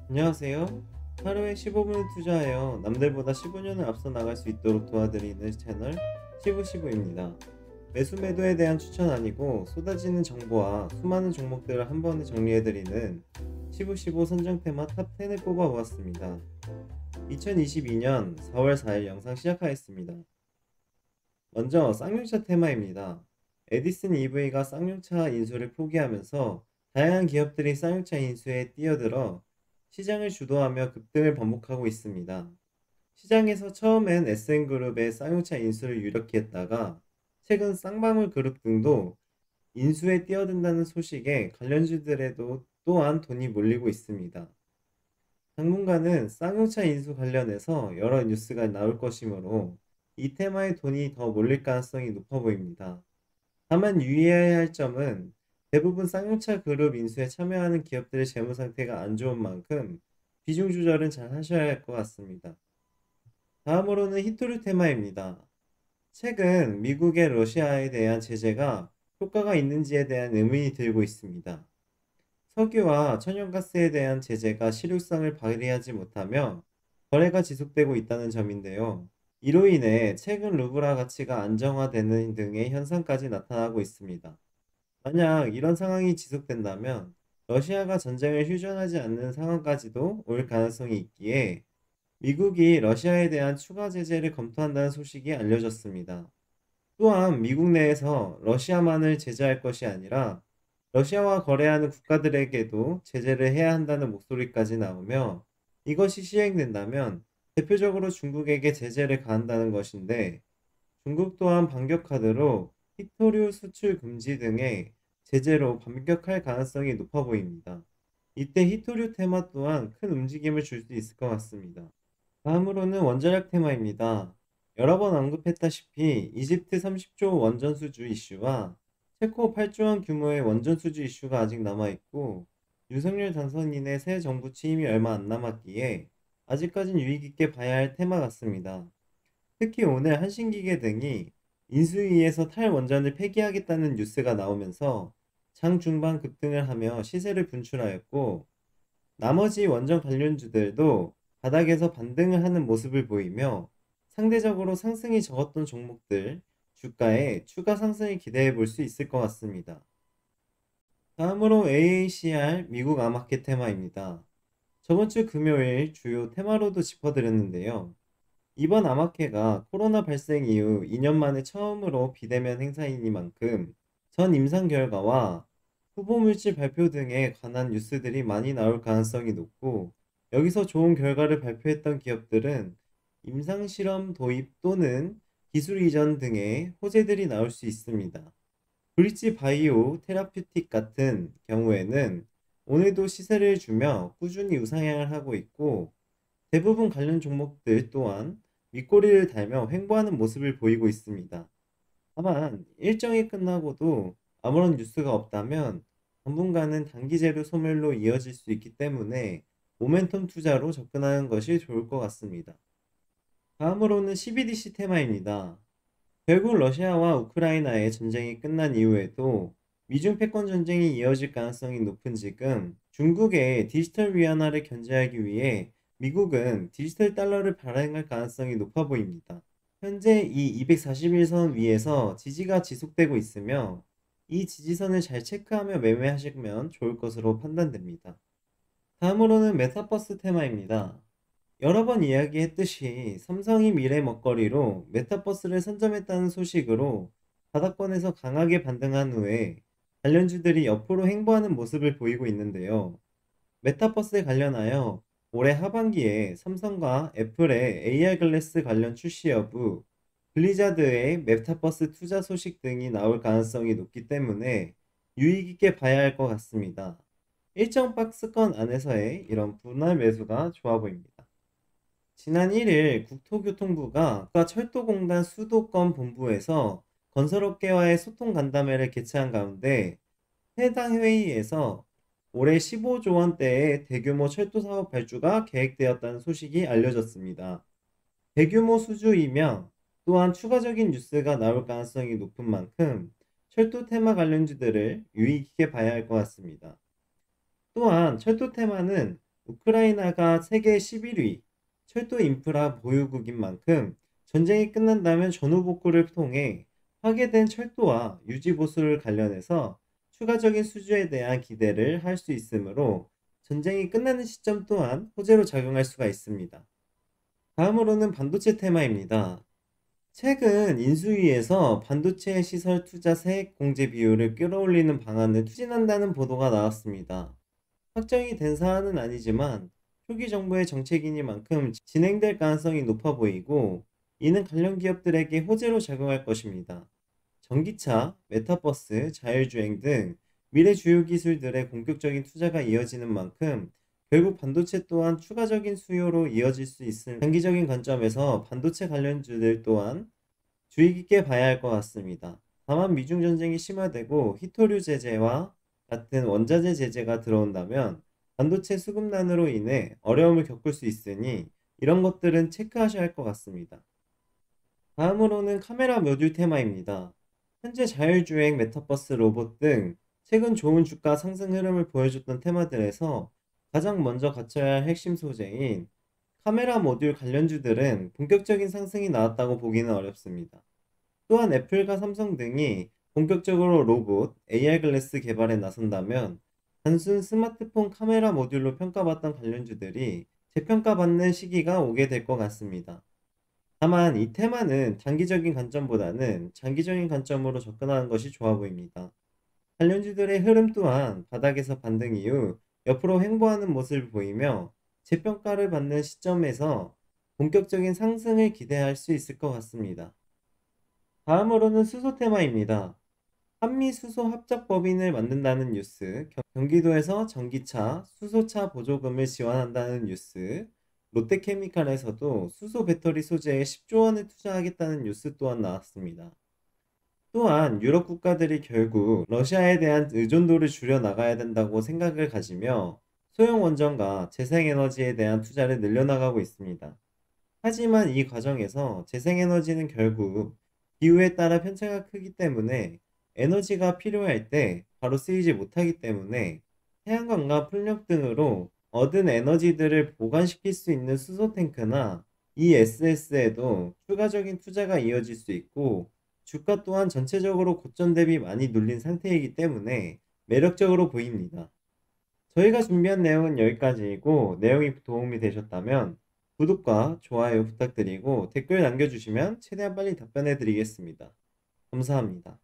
안녕하세요. 하루에 15분을 투자하여 남들보다 15년을 앞서 나갈 수 있도록 도와드리는 채널 시부시부입니다. 매수 매도에 대한 추천 아니고 쏟아지는 정보와 수많은 종목들을 한 번에 정리해드리는 시부시부 선정 테마 탑 10을 뽑아보았습니다. 2022년 4월 4일 영상 시작하겠습니다. 먼저 쌍용차 테마입니다. 에디슨 EV가 쌍용차 인수를 포기하면서 다양한 기업들이 쌍용차 인수에 뛰어들어 시장을 주도하며 급등을 반복하고 있습니다. 시장에서 처음엔 SN그룹의 쌍용차 인수를 유력히 했다가 최근 쌍방울그룹 등도 인수에 뛰어든다는 소식에 관련주들에도 또한 돈이 몰리고 있습니다. 당분간은 쌍용차 인수 관련해서 여러 뉴스가 나올 것이므로 이 테마에 돈이 더 몰릴 가능성이 높아 보입니다. 다만 유의해야 할 점은 대부분 쌍용차 그룹 인수에 참여하는 기업들의 재무 상태가 안 좋은 만큼 비중 조절은 잘 하셔야 할 것 같습니다. 다음으로는 히토류 테마입니다. 최근 미국의 러시아에 대한 제재가 효과가 있는지에 대한 의문이 들고 있습니다. 석유와 천연가스에 대한 제재가 실효성을 발휘하지 못하며 거래가 지속되고 있다는 점인데요. 이로 인해 최근 루블화 가치가 안정화되는 등의 현상까지 나타나고 있습니다. 만약 이런 상황이 지속된다면 러시아가 전쟁을 휴전하지 않는 상황까지도 올 가능성이 있기에 미국이 러시아에 대한 추가 제재를 검토한다는 소식이 알려졌습니다. 또한 미국 내에서 러시아만을 제재할 것이 아니라 러시아와 거래하는 국가들에게도 제재를 해야 한다는 목소리까지 나오며 이것이 시행된다면 대표적으로 중국에게 제재를 가한다는 것인데 중국 또한 반격 카드로 히토류 수출 금지 등의 제재로 반격할 가능성이 높아 보입니다. 이때 히토류 테마 또한 큰 움직임을 줄 수 있을 것 같습니다. 다음으로는 원자력 테마입니다. 여러 번 언급했다시피 이집트 30조 원전 수주 이슈와 체코 8조 원 규모의 원전 수주 이슈가 아직 남아있고 윤석열 당선인의 새 정부 취임이 얼마 안 남았기에 아직까진 유의 깊게 봐야 할 테마 같습니다. 특히 오늘 한신기계 등이 인수위에서 탈원전을 폐기하겠다는 뉴스가 나오면서 장 중반 급등을 하며 시세를 분출하였고 나머지 원전 관련주들도 바닥에서 반등을 하는 모습을 보이며 상대적으로 상승이 적었던 종목들 주가에 추가 상승을 기대해 볼 수 있을 것 같습니다. 다음으로 AACR 미국 아마켓 테마입니다. 저번 주 금요일 주요 테마로도 짚어드렸는데요. 이번 아마케가 코로나 발생 이후 2년 만에 처음으로 비대면 행사이니만큼 전 임상 결과와 후보 물질 발표 등에 관한 뉴스들이 많이 나올 가능성이 높고 여기서 좋은 결과를 발표했던 기업들은 임상 실험 도입 또는 기술 이전 등의 호재들이 나올 수 있습니다. 브릿지 바이오 테라퓨틱 같은 경우에는 오늘도 시세를 주며 꾸준히 우상향을 하고 있고 대부분 관련 종목들 또한 윗꼬리를 달며 횡보하는 모습을 보이고 있습니다. 다만 일정이 끝나고도 아무런 뉴스가 없다면 당분간은 단기 재료 소멸로 이어질 수 있기 때문에 모멘텀 투자로 접근하는 것이 좋을 것 같습니다. 다음으로는 CBDC 테마입니다. 결국 러시아와 우크라이나의 전쟁이 끝난 이후에도 미중 패권 전쟁이 이어질 가능성이 높은 지금 중국의 디지털 위안화를 견제하기 위해 미국은 디지털 달러를 발행할 가능성이 높아 보입니다. 현재 이 241선 위에서 지지가 지속되고 있으며 이 지지선을 잘 체크하며 매매하시면 좋을 것으로 판단됩니다. 다음으로는 메타버스 테마입니다. 여러 번 이야기했듯이 삼성이 미래 먹거리로 메타버스를 선점했다는 소식으로 바닥권에서 강하게 반등한 후에 관련주들이 옆으로 횡보하는 모습을 보이고 있는데요. 메타버스에 관련하여 올해 하반기에 삼성과 애플의 AR 글래스 관련 출시 여부, 블리자드의 메타버스 투자 소식 등이 나올 가능성이 높기 때문에 유의 깊게 봐야 할 것 같습니다. 일정 박스권 안에서의 이런 분할 매수가 좋아 보입니다. 지난 1일 국토교통부가 국가철도공단 수도권 본부에서 건설업계와의 소통 간담회를 개최한 가운데 해당 회의에서 올해 15조 원대의 대규모 철도 사업 발주가 계획되었다는 소식이 알려졌습니다. 대규모 수주이며 또한 추가적인 뉴스가 나올 가능성이 높은 만큼 철도 테마 관련주들을 유의 깊게 봐야 할 것 같습니다. 또한 철도 테마는 우크라이나가 세계 11위 철도 인프라 보유국인 만큼 전쟁이 끝난다면 전후복구를 통해 파괴된 철도와 유지 보수를 관련해서 추가적인 수주에 대한 기대를 할 수 있으므로 전쟁이 끝나는 시점 또한 호재로 작용할 수가 있습니다. 다음으로는 반도체 테마입니다. 최근 인수위에서 반도체 시설 투자 세액 공제 비율을 끌어올리는 방안을 추진한다는 보도가 나왔습니다. 확정이 된 사안은 아니지만 초기 정부의 정책이니만큼 진행될 가능성이 높아 보이고 이는 관련 기업들에게 호재로 작용할 것입니다. 전기차, 메타버스, 자율주행 등 미래 주요 기술들의 본격적인 투자가 이어지는 만큼 결국 반도체 또한 추가적인 수요로 이어질 수 있을 장기적인 관점에서 반도체 관련주들 또한 주의 깊게 봐야 할 것 같습니다. 다만 미중 전쟁이 심화되고 히토류 제재와 같은 원자재 제재가 들어온다면 반도체 수급난으로 인해 어려움을 겪을 수 있으니 이런 것들은 체크하셔야 할 것 같습니다. 다음으로는 카메라 모듈 테마입니다. 현재 자율주행, 메타버스, 로봇 등 최근 좋은 주가 상승 흐름을 보여줬던 테마들에서 가장 먼저 갖춰야 할 핵심 소재인 카메라 모듈 관련주들은 본격적인 상승이 나왔다고 보기는 어렵습니다. 또한 애플과 삼성 등이 본격적으로 로봇, AR 글래스 개발에 나선다면 단순 스마트폰 카메라 모듈로 평가받던 관련주들이 재평가받는 시기가 오게 될 것 같습니다. 다만 이 테마는 단기적인 관점보다는 장기적인 관점으로 접근하는 것이 좋아 보입니다. 관련주들의 흐름 또한 바닥에서 반등 이후 옆으로 횡보하는 모습을 보이며 재평가를 받는 시점에서 본격적인 상승을 기대할 수 있을 것 같습니다. 다음으로는 수소 테마입니다. 한미 수소 합작 법인을 만든다는 뉴스, 경기도에서 전기차, 수소차 보조금을 지원한다는 뉴스, 롯데케미칼에서도 수소 배터리 소재에 10조 원을 투자하겠다는 뉴스 또한 나왔습니다. 또한 유럽 국가들이 결국 러시아에 대한 의존도를 줄여 나가야 된다고 생각을 가지며 소형 원전과 재생에너지에 대한 투자를 늘려나가고 있습니다. 하지만 이 과정에서 재생에너지는 결국 기후에 따라 편차가 크기 때문에 에너지가 필요할 때 바로 쓰이지 못하기 때문에 태양광과 풍력 등으로 얻은 에너지들을 보관시킬 수 있는 수소탱크나 ESS에도 추가적인 투자가 이어질 수 있고 주가 또한 전체적으로 고점 대비 많이 눌린 상태이기 때문에 매력적으로 보입니다. 저희가 준비한 내용은 여기까지이고 내용이 도움이 되셨다면 구독과 좋아요 부탁드리고 댓글 남겨주시면 최대한 빨리 답변해 드리겠습니다. 감사합니다.